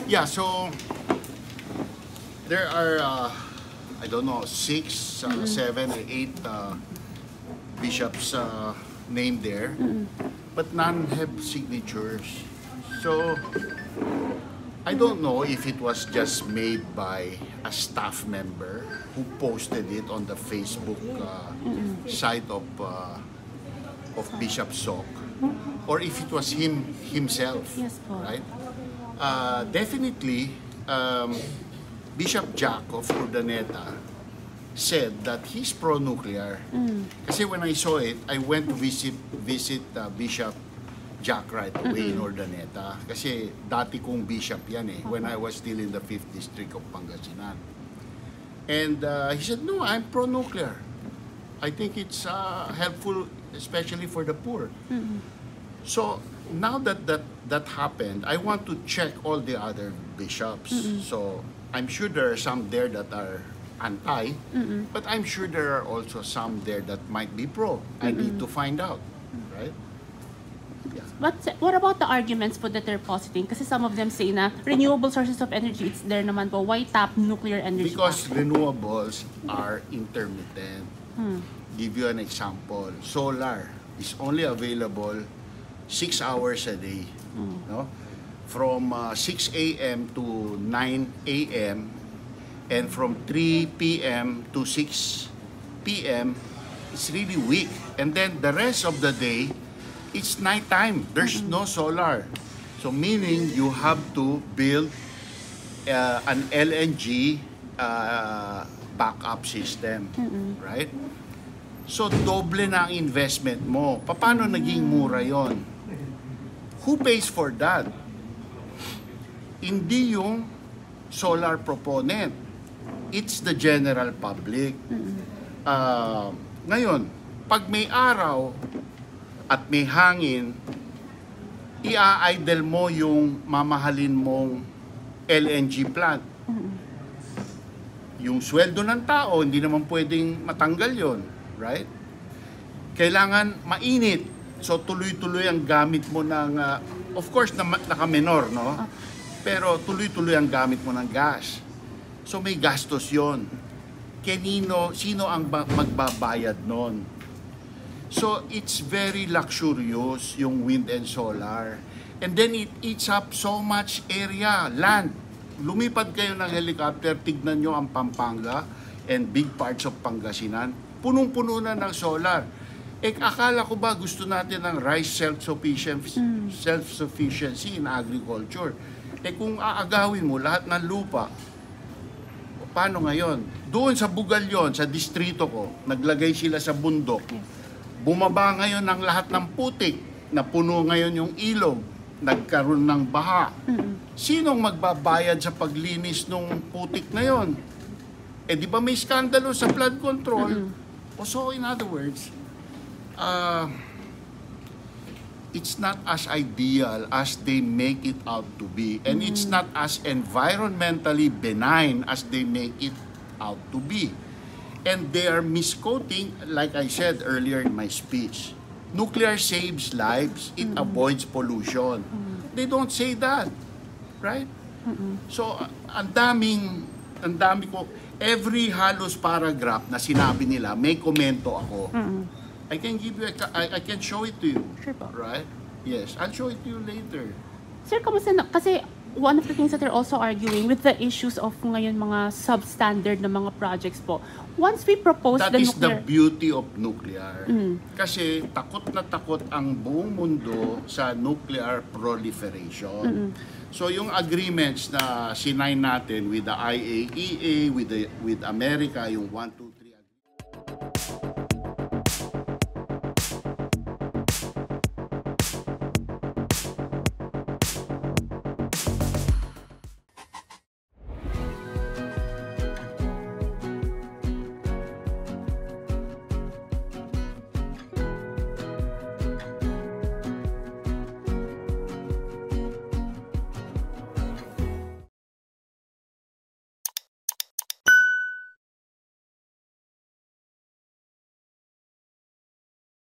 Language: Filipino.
Yeah, so there are, I don't know, 6, 7, or 8 bishops named there, but none have signatures. So I don't know if it was just made by a staff member who posted it on the Facebook site of Bishop Sok, or if it was himself, Yes po. right? Definitely, Bishop Jack of Urdaneta said that he's pro-nuclear. Kasi when I saw it, I went to visit Bishop Jack right away in Urdaneta. Kasi dati kong bishop yan when I was still in the 5th District of Pangasinan. And he said, no, I'm pro-nuclear. I think it's helpful, especially for the poor. So now that happened, I want to check all the other bishops. So I'm sure there are some there that are anti, but I'm sure there are also some there that might be pro. I need to find out, right? Yeah. But what about the arguments po that they're positing? Kasi some of them say na renewable sources of energy, it's there naman po. Why tap nuclear energy? Because renewables are intermittent. Give you an example. Solar is only available 6 hours a day. No? From 6 a.m. to 9 a.m. and from 3 p.m. to 6 p.m. it's really weak. And then the rest of the day, it's nighttime. There's no solar. So meaning you have to build an LNG backup system, right? So doble na ang investment mo. Paano naging mura yon? Who pays for that? Hindi yung solar proponent. It's the general public. Ngayon, pag may araw at may hangin, i-idle mo yung mamahalin mong LNG plant. Yung sweldo ng tao, hindi naman pwedeng matanggal yon, right? Kailangan mainit. So tuloy-tuloy ang gamit mo ng, of course, naka-menor, no? Pero tuloy-tuloy ang gamit mo ng gas. So may gastos yon. Sino ang magbabayad nun? So it's very luxurious yung wind and solar. And then it eats up so much area, land. Lumipad kayo ng helicopter, tignan nyo ang Pampanga and big parts of Pangasinan. Punong-puno na ng solar. Akala ko ba gusto natin ng rice self-sufficiency in agriculture? Kung aagawin mo lahat ng lupa, paano ngayon? Doon sa Bugalyon, sa distrito ko, naglagay sila sa bundok. Bumaba ngayon ng lahat ng putik, na puno ngayon yung ilog, nagkaroon ng baha. Sinong magbabayad sa paglinis ng putik na yon? Di ba may skandalo sa flood control? So in other words, it's not as ideal as they make it out to be. And it's not as environmentally benign as they make it out to be. And they are misquoting, like I said earlier in my speech, nuclear saves lives, it avoids pollution. They don't say that, right? So, ang dami ko, every halos paragraph na sinabi nila, may komento ako. I can give you, I can show it to you, Sure po. right? Yes, I'll show it to you later. Sir, kamusta na? Kasi one of the things that they're also arguing with the issues of ngayon mga substandard na mga projects po. Once we propose That the is nuclear... the beauty of nuclear. Kasi takot na takot ang buong mundo sa nuclear proliferation. So yung agreements na sinign natin with the IAEA, with America, yung 1, 2,